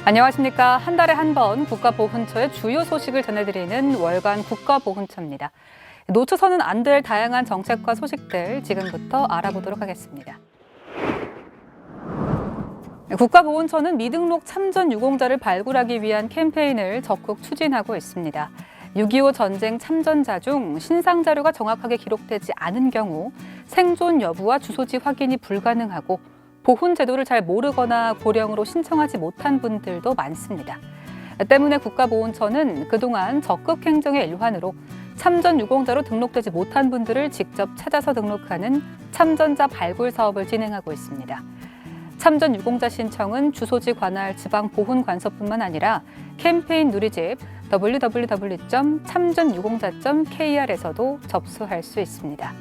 안녕하십니까. 한 달에 한 번 국가보훈처의 주요 소식을 전해드리는 월간 국가보훈처입니다. 놓쳐서는 안 될 다양한 정책과 소식들 지금부터 알아보도록 하겠습니다. 국가보훈처는 미등록 참전 유공자를 발굴하기 위한 캠페인을 적극 추진하고 있습니다. 6.25 전쟁 참전자 중 신상 자료가 정확하게 기록되지 않은 경우 생존 여부와 주소지 확인이 불가능하고 보훈 제도를 잘 모르거나 고령으로 신청하지 못한 분들도 많습니다. 때문에 국가보훈처는 그동안 적극 행정의 일환으로 참전 유공자로 등록되지 못한 분들을 직접 찾아서 등록하는 참전자 발굴 사업을 진행하고 있습니다. 참전 유공자 신청은 주소지 관할 지방보훈관서뿐만 아니라 캠페인 누리집 www.참전유공자.kr에서도 접수할 수 있습니다.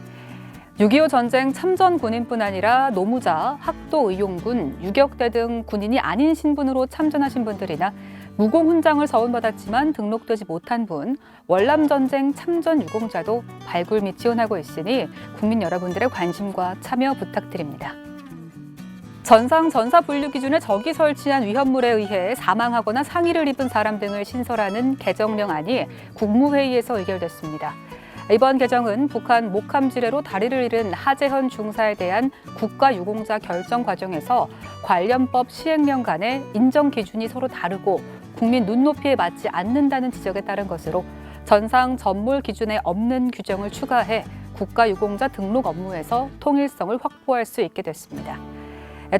6.25 전쟁 참전 군인뿐 아니라 노무자, 학도의용군, 유격대 등 군인이 아닌 신분으로 참전하신 분들이나 무공훈장을 서운받았지만 등록되지 못한 분, 월남전쟁 참전 유공자도 발굴 및 지원하고 있으니 국민 여러분들의 관심과 참여 부탁드립니다. 전상 전사 분류 기준에 적이 설치한 위험물에 의해 사망하거나 상해를 입은 사람 등을 신설하는 개정령안이 국무회의에서 의결됐습니다. 이번 개정은 북한 목함지뢰로 다리를 잃은 하재헌 중사에 대한 국가유공자 결정 과정에서 관련법 시행령 간의 인정 기준이 서로 다르고 국민 눈높이에 맞지 않는다는 지적에 따른 것으로 전상 전몰 기준에 없는 규정을 추가해 국가유공자 등록 업무에서 통일성을 확보할 수 있게 됐습니다.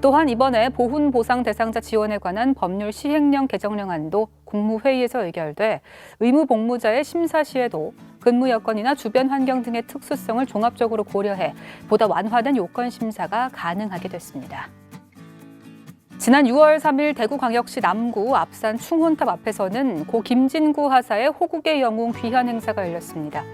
또한 이번에 보훈 보상 대상자 지원에 관한 법률 시행령 개정령안도 국무회의에서 의결돼 의무 복무자의 심사 시에도 근무 여건이나 주변 환경 등의 특수성을 종합적으로 고려해 보다 완화된 요건 심사가 가능하게 됐습니다. 지난 6월 3일 대구광역시 남구 앞산 충혼탑 앞에서는 고 김진구 하사의 호국의 영웅 귀환 행사가 열렸습니다.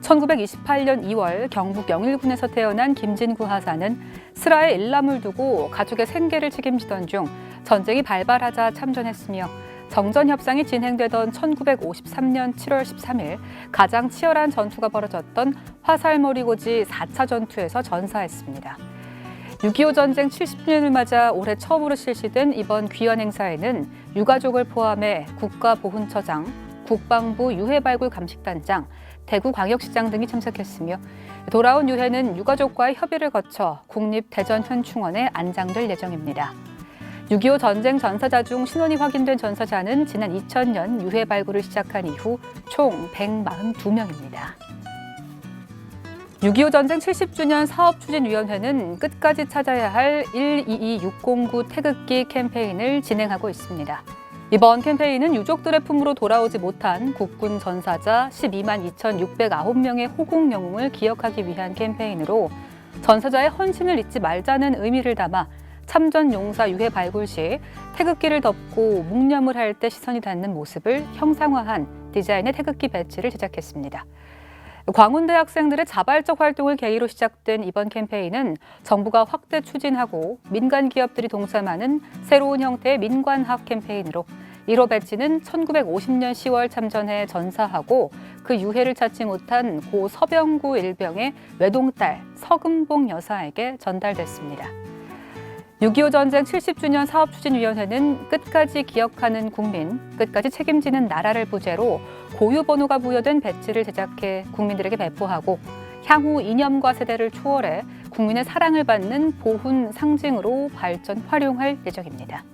1928년 2월 경북 영일군에서 태어난 김진구 하사는 슬하에 일남을 두고 가족의 생계를 책임지던 중 전쟁이 발발하자 참전했으며 정전 협상이 진행되던 1953년 7월 13일 가장 치열한 전투가 벌어졌던 화살머리고지 4차 전투에서 전사했습니다. 6.25 전쟁 70주년을 맞아 올해 처음으로 실시된 이번 귀환 행사에는 유가족을 포함해 국가보훈처장, 국방부 유해발굴 감식단장, 대구광역시장 등이 참석했으며 돌아온 유해는 유가족과의 협의를 거쳐 국립대전현충원에 안장될 예정입니다. 6.25 전쟁 전사자 중 신원이 확인된 전사자는 지난 2000년 유해 발굴을 시작한 이후 총 142명입니다. 6.25 전쟁 70주년 사업추진위원회는 끝까지 찾아야 할 122609 태극기 캠페인을 진행하고 있습니다. 이번 캠페인은 유족들의 품으로 돌아오지 못한 국군 전사자 12만 2,609명의 호국 영웅을 기억하기 위한 캠페인으로 전사자의 헌신을 잊지 말자는 의미를 담아 참전 용사 유해 발굴 시 태극기를 덮고 묵념을 할 때 시선이 닿는 모습을 형상화한 디자인의 태극기 배지를 제작했습니다. 광운대 학생들의 자발적 활동을 계기로 시작된 이번 캠페인은 정부가 확대 추진하고 민간 기업들이 동참하는 새로운 형태의 민관학 캠페인으로 1호 배지는 1950년 10월 참전해 전사하고 그 유해를 찾지 못한 고 서병구 일병의 외동딸 서금봉 여사에게 전달됐습니다. 6.25 전쟁 70주년 사업추진위원회는 끝까지 기억하는 국민, 끝까지 책임지는 나라를 부제로 고유번호가 부여된 배지를 제작해 국민들에게 배포하고 향후 이념과 세대를 초월해 국민의 사랑을 받는 보훈 상징으로 발전, 활용할 예정입니다.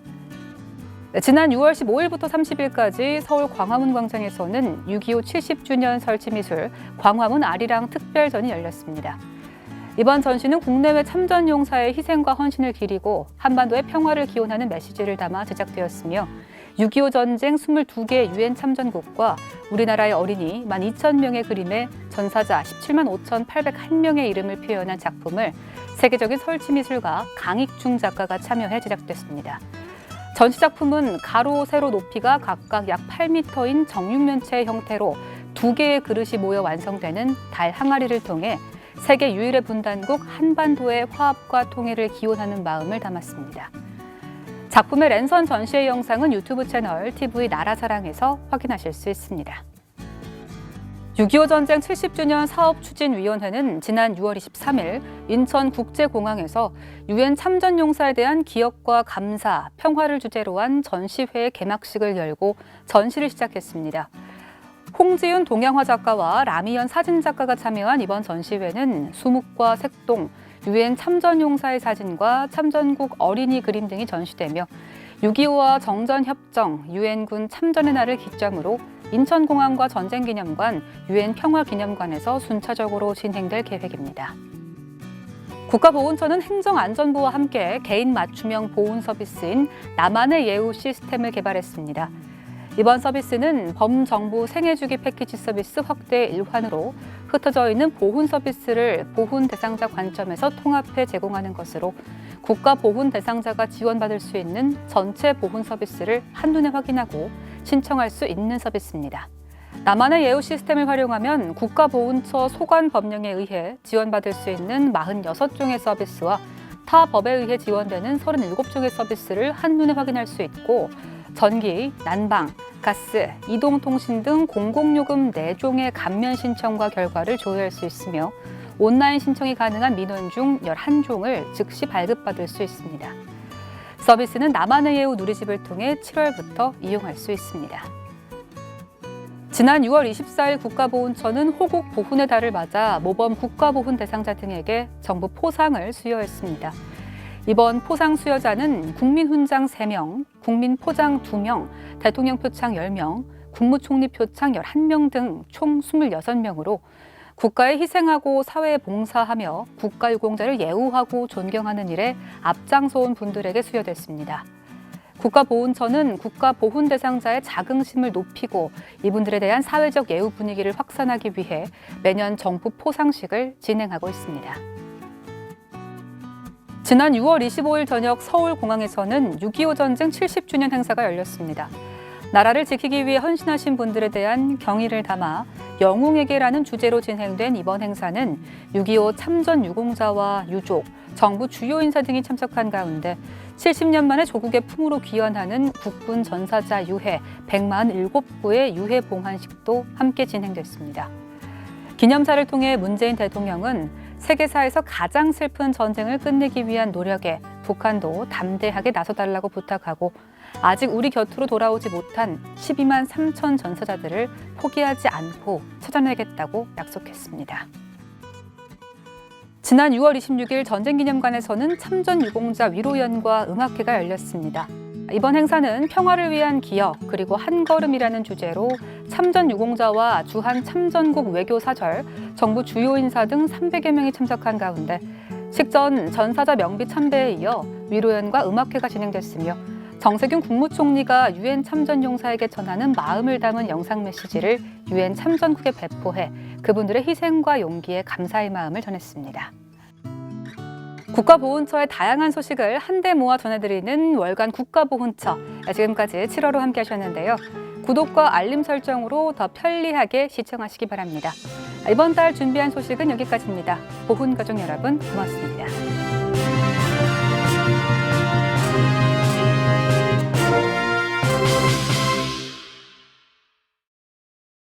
지난 6월 15일부터 30일까지 서울 광화문 광장에서는 6.25 70주년 설치미술 광화문 아리랑 특별전이 열렸습니다. 이번 전시는 국내외 참전 용사의 희생과 헌신을 기리고 한반도의 평화를 기원하는 메시지를 담아 제작되었으며 6.25 전쟁 22개 유엔 참전국과 우리나라의 어린이 12,000명의 그림에 전사자 17만 5,801명의 이름을 표현한 작품을 세계적인 설치미술가 강익중 작가가 참여해 제작됐습니다. 전시 작품은 가로, 세로 높이가 각각 약 8m인 정육면체의 형태로 2개의 그릇이 모여 완성되는 달 항아리를 통해 세계 유일의 분단국 한반도의 화합과 통일을 기원하는 마음을 담았습니다. 작품의 랜선 전시회 영상은 유튜브 채널 TV 나라사랑에서 확인하실 수 있습니다. 6.25 전쟁 70주년 사업추진위원회는 지난 6월 23일 인천국제공항에서 유엔 참전용사에 대한 기억과 감사, 평화를 주제로 한 전시회의 개막식을 열고 전시를 시작했습니다. 홍지윤 동양화 작가와 라미연 사진작가가 참여한 이번 전시회는 수묵과 색동, 유엔 참전용사의 사진과 참전국 어린이 그림 등이 전시되며 6.25와 정전협정, 유엔군 참전의 날을 기점으로 인천공항과 전쟁기념관, 유엔 평화기념관에서 순차적으로 진행될 계획입니다. 국가보훈처는 행정안전부와 함께 개인 맞춤형 보훈 서비스인 나만의 예우 시스템을 개발했습니다. 이번 서비스는 범정부 생애주기 패키지 서비스 확대의 일환으로 흩어져 있는 보훈 서비스를 보훈 대상자 관점에서 통합해 제공하는 것으로 국가 보훈 대상자가 지원받을 수 있는 전체 보훈 서비스를 한눈에 확인하고 신청할 수 있는 서비스입니다. 나만의 예우 시스템을 활용하면 국가보훈처 소관 법령에 의해 지원받을 수 있는 46종의 서비스와 타 법에 의해 지원되는 37종의 서비스를 한눈에 확인할 수 있고 전기, 난방, 가스, 이동통신 등 공공요금 4종의 감면 신청과 결과를 조회할 수 있으며 온라인 신청이 가능한 민원 중 11종을 즉시 발급받을 수 있습니다. 서비스는 나만의 예우 누리집을 통해 7월부터 이용할 수 있습니다. 지난 6월 24일 국가보훈처는 호국 보훈의 달을 맞아 모범 국가보훈 대상자 등에게 정부 포상을 수여했습니다. 이번 포상 수여자는 국민훈장 3명, 국민포장 2명, 대통령 표창 10명, 국무총리 표창 11명 등 총 26명으로 국가에 희생하고 사회에 봉사하며 국가유공자를 예우하고 존경하는 일에 앞장서온 분들에게 수여됐습니다. 국가보훈처는 국가보훈 대상자의 자긍심을 높이고 이분들에 대한 사회적 예우 분위기를 확산하기 위해 매년 정부 포상식을 진행하고 있습니다. 지난 6월 25일 저녁 서울공항에서는 6.25 전쟁 70주년 행사가 열렸습니다. 나라를 지키기 위해 헌신하신 분들에 대한 경의를 담아 영웅에게라는 주제로 진행된 이번 행사는 6.25 참전 유공자와 유족, 정부 주요 인사 등이 참석한 가운데 70년 만에 조국의 품으로 귀환하는 국군 전사자 유해 147구의 유해 봉환식도 함께 진행됐습니다. 기념사를 통해 문재인 대통령은 세계사에서 가장 슬픈 전쟁을 끝내기 위한 노력에 북한도 담대하게 나서달라고 부탁하고 아직 우리 곁으로 돌아오지 못한 12만 3천 전사자들을 포기하지 않고 찾아내겠다고 약속했습니다. 지난 6월 26일 전쟁기념관에서는 참전유공자 위로연과 음악회가 열렸습니다. 이번 행사는 평화를 위한 기여 그리고 한 걸음이라는 주제로 참전유공자와 주한 참전국 외교사절, 정부 주요 인사 등 300여 명이 참석한 가운데 식전 전사자 명비 참배에 이어 위로연과 음악회가 진행됐으며 정세균 국무총리가 유엔 참전용사에게 전하는 마음을 담은 영상 메시지를 유엔 참전국에 배포해 그분들의 희생과 용기에 감사의 마음을 전했습니다. 국가보훈처의 다양한 소식을 한데 모아 전해드리는 월간 국가보훈처. 지금까지 7월호 함께 하셨는데요. 구독과 알림 설정으로 더 편리하게 시청하시기 바랍니다. 이번 달 준비한 소식은 여기까지입니다. 보훈가족 여러분 고맙습니다.